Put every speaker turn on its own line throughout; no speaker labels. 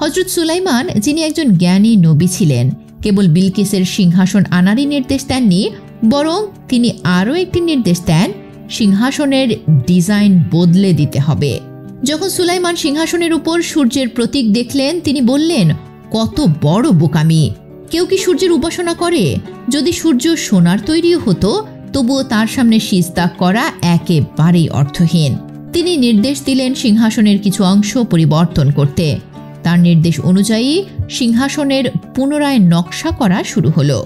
হযরত সুলাইমান, যিনি একজন জ্ঞানী নবী ছিলেন, কেবল বিলকিসের সিংহাসন আনারই নির্দেশ দেননি, বরং তিনি আরও একটি নির্দেশ দেন, সিংহাসনের ডিজাইন বদলে দিতে হবে। যখন সুলাইমান সিংহাসনের উপর সূর্যের প্রতীক দেখলেন, তিনি বললেন, কত বড় বোকামি! কেউ কি সূর্যের উপাসনা করে? যদি সূর্য সোনার তৈরিও হতো, তবুও তার সামনে সিজদা করা একেবারেই অর্থহীন। তিনি নির্দেশ দিলেন সিংহাসনের কিছু অংশ পরিবর্তন করতে। তার নির্দেশ অনুযায়ী সিংহাসনের পুনরায় নকশা করা শুরু হলো।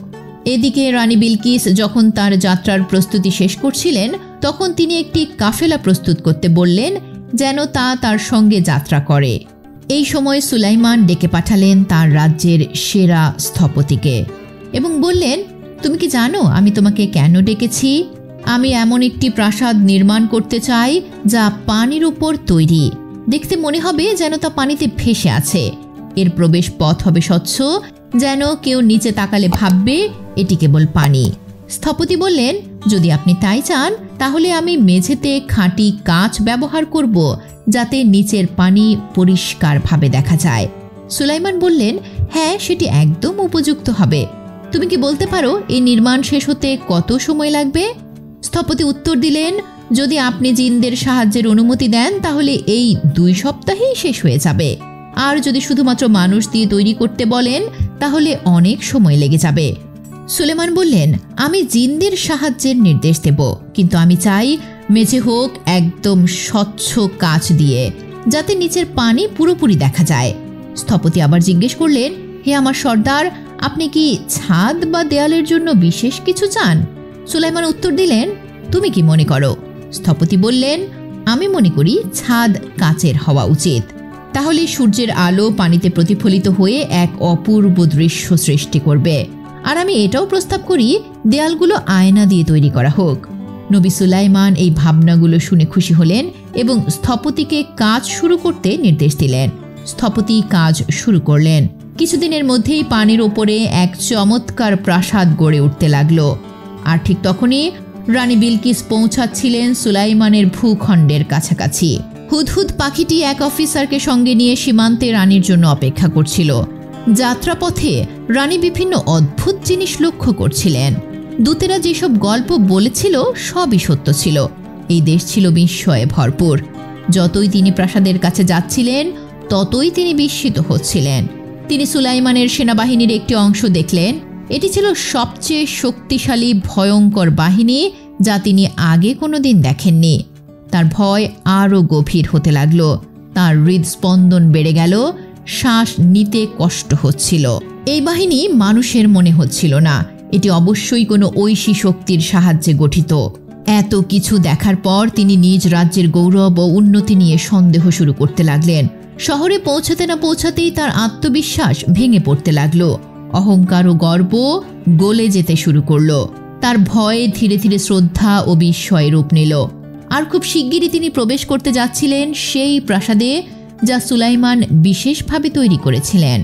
এদিকে রানী বিলকিস যখন তার যাত্রার প্রস্তুতি শেষ করছিলেন, তখন তিনি একটি কাফেলা প্রস্তুত করতে বললেন, যেন তা তার সঙ্গে যাত্রা করে। এই সময় সুলাইমান ডেকে পাঠালেন তার রাজ্যের সেরা স্থপতিকে এবং বললেন, তুমি কি জানো আমি তোমাকে কেন ডেকেছি? আমি এমন একটি প্রাসাদ নির্মাণ করতে চাই যা পানির উপর তৈরি। দেখতে মনে হবে যেন তা পানিতে ভেসে আছে। এর প্রবেশ পথ হবে স্বচ্ছ, যেন কেউ নিচে তাকালে ভাববে এটি কেবল পানি। স্থপতি বললেন, যদি আপনি তাই চান, তাহলে আমি মেঝেতে খাঁটি কাঁচ ব্যবহার করব, যাতে নিচের পানি পরিষ্কারভাবে দেখা যায়। সুলাইমান বললেন, হ্যাঁ, সেটি একদম উপযুক্ত হবে। তুমি কি বলতে পারো এই নির্মাণ শেষ হতে কত সময় লাগবে? স্থপতি উত্তর দিলেন, যদি আপনি জিনদের সাহায্যের অনুমতি দেন, তাহলে এই 2 সপ্তাহেই শেষ হয়ে যাবে। আর যদি শুধুমাত্র মানুষ দিয়ে তৈরি করতে বলেন, তাহলে অনেক সময় লেগে যাবে। সুলেমান বললেন, আমি জিনদের সাহায্যের নির্দেশ দেব, কিন্তু আমি চাই মেঝে হোক একদম স্বচ্ছ কাঁচ দিয়ে, যাতে নিচের পানি পুরোপুরি দেখা যায়। স্থপতি আবার জিজ্ঞেস করলেন, হে আমার সর্দার, আপনি কি ছাদ বা দেয়ালের জন্য বিশেষ কিছু চান? সুলাইমান উত্তর দিলেন, তুমি কি মনে করো? স্থপতি বললেন, আমি মনে করি ছাদ কাচের হওয়া উচিত। তাহলে সূর্যের আলো পানিতে প্রতিফলিত হয়ে এক অপূর্ব দৃশ্য সৃষ্টি করবে। আর আমি এটাও প্রস্তাব করি দেয়ালগুলো আয়না দিয়ে তৈরি করা হোক। নবী সুলাইমান এই ভাবনাগুলো শুনে খুশি হলেন এবং স্থপতিকে কাজ শুরু করতে নির্দেশ দিলেন। স্থপতি কাজ শুরু করলেন। কিছুদিনের মধ্যেই পানির ওপরে এক চমৎকার প্রাসাদ গড়ে উঠতে লাগলো। আর ঠিক তখনই রানী বিলকিস পৌঁছাচ্ছিলেন সুলাইমানের ভূখণ্ডের কাছাকাছি। হুদহুদ পাখিটি এক অফিসারকে সঙ্গে নিয়ে সীমান্তে রানীর জন্য অপেক্ষা করছিল। যাত্রাপথে রানী বিভিন্ন অদ্ভুত জিনিস লক্ষ্য করছিলেন। দূতেরা যেসব গল্প বলেছিল সবই সত্য ছিল। এই দেশ ছিল বিস্ময়ে ভরপুর। যতই তিনি প্রাসাদের কাছে যাচ্ছিলেন, ততই তিনি বিস্মিত হচ্ছিলেন। তিনি সুলাইমানের সেনাবাহিনীর একটি অংশ দেখলেন। এটি ছিল সবচেয়ে শক্তিশালী ভয়ঙ্কর বাহিনী, যা তিনি আগে কোনোদিন দেখেননি। তার ভয় আরও গভীর হতে লাগল। তার হৃদস্পন্দন বেড়ে গেল, শ্বাস নিতে কষ্ট হচ্ছিল। এই বাহিনী মানুষের মনে হচ্ছিল না। এটি অবশ্যই কোনো ঐশী শক্তির সাহায্যে গঠিত। এত কিছু দেখার পর তিনি নিজ রাজ্যের গৌরব ও উন্নতি নিয়ে সন্দেহ শুরু করতে লাগলেন। শহরে পৌঁছাতে না পৌঁছাতেই তার আত্মবিশ্বাস ভেঙে পড়তে লাগল। অহংকার ও গর্ব গলে যেতে শুরু করল। তার ভয়ে ধীরে ধীরে শ্রদ্ধা ও বিস্ময়ে রূপ নিল। আর খুব শিগগিরই তিনি প্রবেশ করতে যাচ্ছিলেন সেই প্রাসাদে, যা সুলাইমান বিশেষভাবে তৈরি করেছিলেন।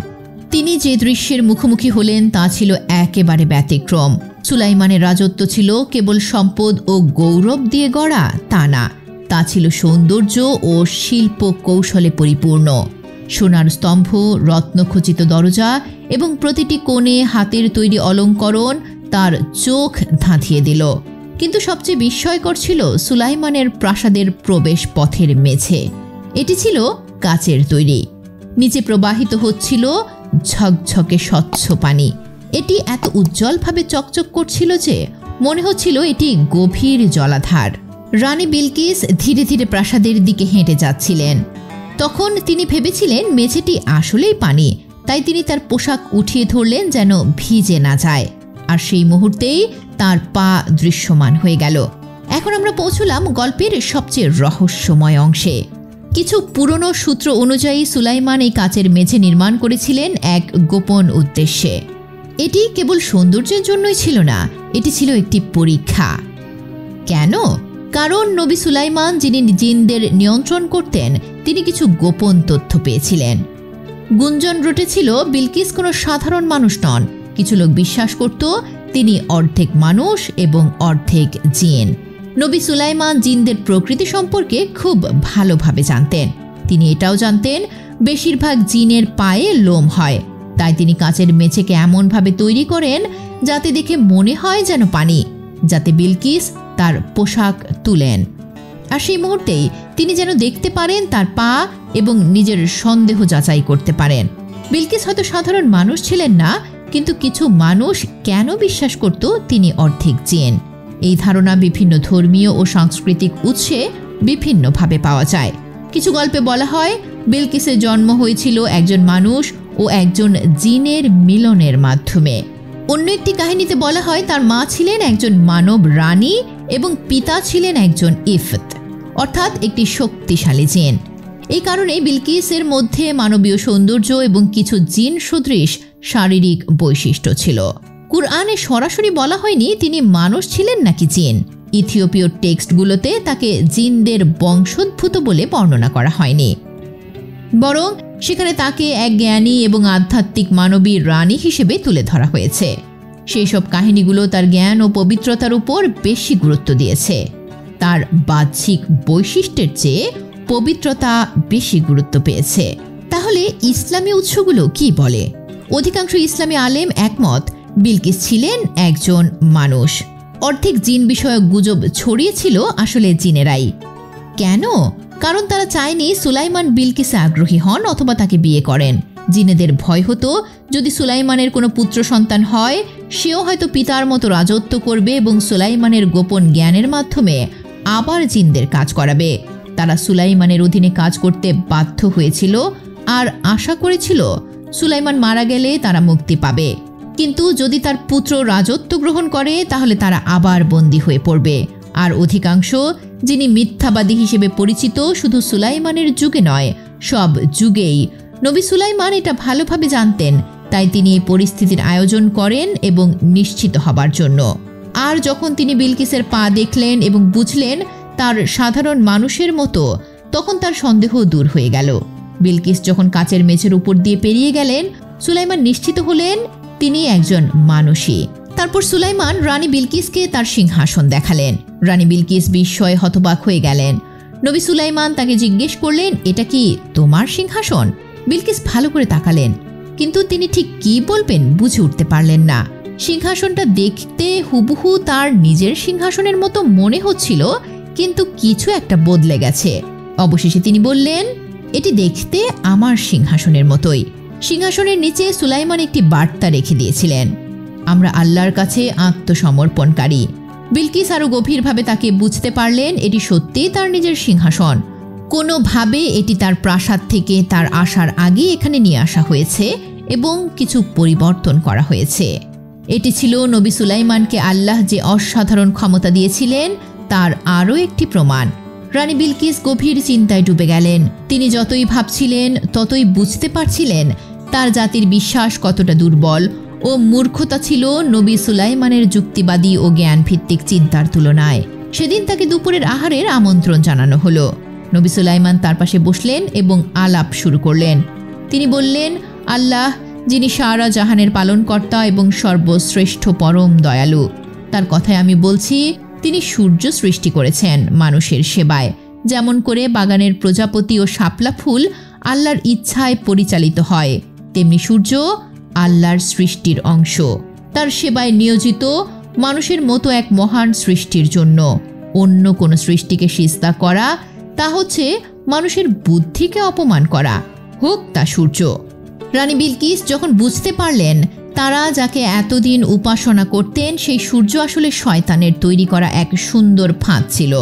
তিনি যে দৃশ্যের মুখোমুখি হলেন তা ছিল একেবারে ব্যতিক্রম। সুলাইমানের রাজত্ব ছিল কেবল সম্পদ ও গৌরব দিয়ে গড়া তা না, তা ছিল সৌন্দর্য ও শিল্প কৌশলে পরিপূর্ণ। সোনার স্তম্ভ, রত্নখচিত দরজা এবং প্রতিটি কোণে হাতের তৈরি অলঙ্করণ তার চোখ ধাঁধিয়ে দিল। কিন্তু সবচেয়ে বিস্ময়কর ছিল সুলাইমানের প্রাসাদের প্রবেশ পথের মেঝে। এটি ছিল কাচের তৈরি। নিচে প্রবাহিত হচ্ছিল ঝকঝকে স্বচ্ছ পানি। এটি এত উজ্জ্বলভাবে চকচক করছিল যে মনে হচ্ছিল এটি গভীর জলাধার। রানী বিলকিস ধীরে ধীরে প্রাসাদের দিকে হেঁটে যাচ্ছিলেন। তখন তিনি ভেবেছিলেন মেঝেটি আসলেই পানি, তাই তিনি তার পোশাক উঠিয়ে ধরলেন যেন ভিজে না যায়। আর সেই মুহূর্তেই তার পা দৃশ্যমান হয়ে গেল। এখন আমরা পৌঁছলাম গল্পের সবচেয়ে রহস্যময় অংশে। কিছু পুরনো সূত্র অনুযায়ী সুলাইমান এই কাচের মেঝে নির্মাণ করেছিলেন এক গোপন উদ্দেশ্যে। এটি কেবল সৌন্দর্যের জন্যই ছিল না, এটি ছিল একটি পরীক্ষা। কেন? কারণ নবী সুলাইমান, যিনি জিনদের নিয়ন্ত্রণ করতেন, তিনি কিছু গোপন তথ্য পেয়েছিলেন। গুঞ্জন রটেছিল বিলকিস কোনো সাধারণ মানুষ নন। কিছু লোক বিশ্বাস করত তিনি অর্ধেক মানুষ এবং অর্ধেক জিন। নবী সুলাইমান জিনদের প্রকৃতি সম্পর্কে খুব ভালোভাবে জানতেন। তিনি এটাও জানতেন বেশিরভাগ জিনের পায়ে লোম হয়, তাই তিনি কাচের মেঝেকে এমনভাবে তৈরি করেন যাতে দেখে মনে হয় যেন পানি, যাতে বিলকিস তার পোশাক তুলেন। আর সেই মুহূর্তেই তিনি যেন দেখতে পারেন তার পা এবং নিজের সন্দেহ যাচাই করতে পারেন। বিলকিস হয়তো সাধারণ মানুষ ছিলেন না, কিন্তু কিছু মানুষ কেন বিশ্বাস করত তিনি অর্ধেক জিন? এই ধারণা বিভিন্ন ধর্মীয় ও সাংস্কৃতিক উৎসে বিভিন্নভাবে পাওয়া যায়। কিছু গল্পে বলা হয় বিলকিসের জন্ম হয়েছিল একজন মানুষ ও একজন জিনের মিলনের মাধ্যমে। অন্য একটি কাহিনীতে বলা হয় তার মা ছিলেন একজন মানব রানী এবং পিতা ছিলেন একজন ইফত, অর্থাৎ একটি শক্তিশালী জিন। এই কারণে বিলকিসের মধ্যে মানবীয় সৌন্দর্য এবং কিছু জিন সদৃশ শারীরিক বৈশিষ্ট্য ছিল। কুরআনে সরাসরি বলা হয়নি তিনি মানুষ ছিলেন নাকি জিন। ইথিওপীয় টেক্সটগুলোতে তাকে জিনদের বংশোদ্ভূত বলে বর্ণনা করা হয়নি, বরং সেখানে তাকে এক জ্ঞানী এবং আধ্যাত্মিক মানবী রানী হিসেবে তুলে ধরা হয়েছে। সেই সব কাহিনীগুলো তার জ্ঞান ও পবিত্রতার উপর বেশি গুরুত্ব দিয়েছে। তার বাহ্যিক বৈশিষ্ট্যের চেয়ে পবিত্রতা বেশি গুরুত্ব পেয়েছে। তাহলে ইসলামী উৎসগুলো কি বলে? অধিকাংশ ইসলামী আলেম একমত বিলকিস ছিলেন একজন মানুষ। অর্ধেক জিন বিষয়ক গুজব ছড়িয়েছিল আসলে জিনেরাই। কেন? কারণ তারা চায়নি সুলাইমান বিলকিসে আগ্রহী হন অথবা তাকে বিয়ে করেন। জিনেদের ভয় হতো যদি সুলাইমানের কোনো পুত্র সন্তান হয়, সেও হয়তো পিতার মতো রাজত্ব করবে এবং সুলাইমানের গোপন জ্ঞানের মাধ্যমে আবার জিনদের কাজ করাবে। তারা সুলাইমানের অধীনে কাজ করতে বাধ্য হয়েছিল আর আশা করেছিল সুলাইমান মারা গেলে তারা মুক্তি পাবে। কিন্তু যদি তার পুত্র রাজত্ব গ্রহণ করে তাহলে তারা আবার বন্দী হয়ে পড়বে। আর অধিকাংশ যিনি মিথ্যাবাদী হিসেবে পরিচিত শুধু সুলাইমানের যুগে নয়, সব যুগেই। নবী সুলাইমান এটা ভালোভাবে জানতেন, তাই তিনি এই পরিস্থিতির আয়োজন করেন এবং নিশ্চিত হবার জন্য। আর যখন তিনি বিলকিসের পা দেখলেন এবং বুঝলেন তার সাধারণ মানুষের মতো, তখন তার সন্দেহ দূর হয়ে গেল। বিলকিস যখন কাচের মেঝের উপর দিয়ে পেরিয়ে গেলেন, সুলাইমান নিশ্চিত হলেন তিনি একজন মানুষই। তারপর সুলাইমান রানী বিলকিসকে তার সিংহাসন দেখালেন। রানী বিলকিস বিস্ময়ে হতবাক হয়ে গেলেন। নবী সুলাইমান তাকে জিজ্ঞেস করলেন, এটা কি তোমার সিংহাসন? বিলকিস ভালো করে তাকালেন, কিন্তু তিনি ঠিক কি বলবেন বুঝে উঠতে পারলেন না। সিংহাসনটা দেখতে হুবহু তার নিজের সিংহাসনের মতো মনে হচ্ছিল, কিন্তু কিছু একটা বদলে গেছে। অবশেষে তিনি বললেন, এটি দেখতে আমার সিংহাসনের মতোই। সিংহাসনের নিচে সুলাইমান একটি বার্তা রেখে দিয়েছিলেন, আমরা আল্লাহর কাছে আত্মসমর্পণকারী। বিলকিস আরও গভীরভাবে তাকে বুঝতে পারলেন এটি সত্যিই তার নিজের সিংহাসন। কোনোভাবে এটি তার প্রাসাদ থেকে তার আসার আগে এখানে নিয়ে আসা হয়েছে এবং কিছু পরিবর্তন করা হয়েছে। এটি ছিল নবী সুলাইমানকে আল্লাহ যে অসাধারণ ক্ষমতা দিয়েছিলেন তার আরও একটি প্রমাণ। রানী বিলকিস গভীর চিন্তায় ডুবে গেলেন। তিনি যতই ভাবছিলেন ততই বুঝতে পারছিলেন তার জাতির বিশ্বাস কতটা দুর্বল ও মূর্খতা ছিল নবী সুলাইমানের যুক্তিবাদী ও জ্ঞানভিত্তিক চিন্তার তুলনায়। সেদিন তাকে দুপুরের আহারের আমন্ত্রণ জানানো হলো। নবী সুলাইমান তার পাশে বসলেন এবং আলাপ শুরু করলেন। তিনি বললেন, আল্লাহ যিনি সারা জাহানের পালনকর্তা এবং সর্বশ্রেষ্ঠ পরম দয়ালু, তার কথায় আমি বলছি, তিনি সূর্য সৃষ্টি করেছেন মানুষের সেবায়। যেমন করে বাগানের প্রজাপতি ও শাপলা ফুল আল্লাহর ইচ্ছায় পরিচালিত হয়, তেমনি সূর্য আল্লাহর সৃষ্টির অংশ, তার সেবায় নিয়োজিত মানুষের মতো এক মহান সৃষ্টির জন্য। অন্য কোনো সৃষ্টিকে সিজদা করা তা হচ্ছে মানুষের বুদ্ধিকে অপমান করা, হোক তা সূর্য। রানী বিলকিস যখন বুঝতে পারলেন তারা যাকে এতদিন উপাসনা করতেন সেই সূর্য আসলে শয়তানের তৈরি করা এক সুন্দর ফাঁদ ছিল,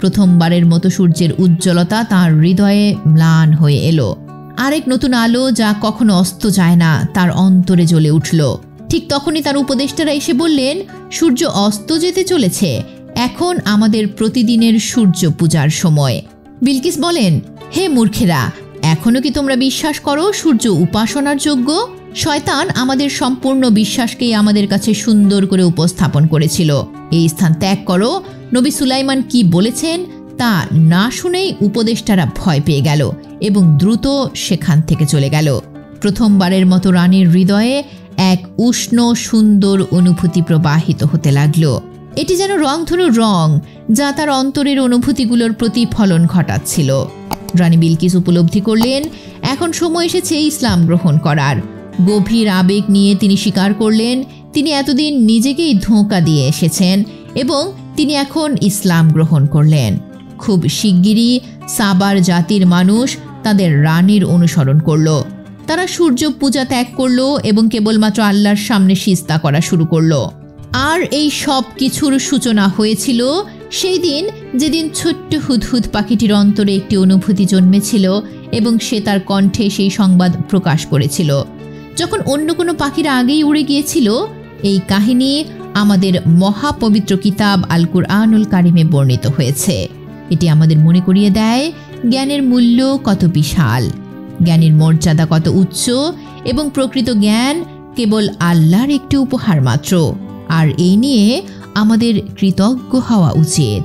প্রথমবারের মতো সূর্যের উজ্জ্বলতা তার হৃদয়ে ম্লান হয়ে এলো। আরেক নতুন আলো যা কখনো অস্ত যায় না তার অন্তরে জ্বলে উঠল। ঠিক তখনই তার উপদেষ্টারা এসে বললেন, সূর্য অস্ত যেতে চলেছে, এখন আমাদের প্রতিদিনের সূর্য পূজার সময়। বিলকিস বলেন, হে মূর্খেরা, এখনো কি তোমরা বিশ্বাস করো সূর্য উপাসনার যোগ্য? শয়তান আমাদের সম্পূর্ণ বিশ্বাসকেই আমাদের কাছে সুন্দর করে উপস্থাপন করেছিল। এই স্থান ত্যাগ করো। নবী সুলাইমান কি বলেছেন তা না শুনেই উপদেষ্টারা ভয় পেয়ে গেল এবং দ্রুত সেখান থেকে চলে গেল। প্রথমবারের মতো রানীর হৃদয়ে এক উষ্ণ সুন্দর অনুভূতি প্রবাহিত হতে লাগলো। এটি যেন রংধনুর রং, যা তার অন্তরের অনুভূতিগুলোর প্রতিফলন ঘটাচ্ছিল। রানী বিলকিস উপলব্ধি করলেন এখন সময় এসেছে ইসলাম গ্রহণ করার। গভীর আবেগ নিয়ে তিনি স্বীকার করলেন তিনি এতদিন নিজেকেই ধোঁকা দিয়ে এসেছেন এবং তিনি এখন ইসলাম গ্রহণ করলেন। খুব শিগগিরই সাবার জাতির মানুষ তাদের রানীর অনুসরণ করল। তারা সূর্য পূজা ত্যাগ করল এবং কেবলমাত্র আল্লাহর সামনে সিজদা করা শুরু করল। আর এই সব কিছুর সূচনা হয়েছিল সেই দিন যেদিন ছোট্ট হুদহুদ পাখিটির অন্তরে একটি অনুভূতি জন্মেছিল এবং সে তার কণ্ঠে সেই সংবাদ প্রকাশ করেছিল যখন অন্য কোনো পাখিরা আগেই উড়ে গিয়েছিল। এই কাহিনী আমাদের মহাপবিত্র কিতাব আল কুরআনুল কারিমে বর্ণিত হয়েছে। এটি আমাদের মনে করিয়ে দেয় জ্ঞানের মূল্য কত বিশাল, জ্ঞানের মর্যাদা কত উচ্চ এবং প্রকৃত জ্ঞান কেবল আল্লাহর একটি উপহার মাত্র। আর এই নিয়ে আমাদের কৃতজ্ঞ হওয়া উচিত।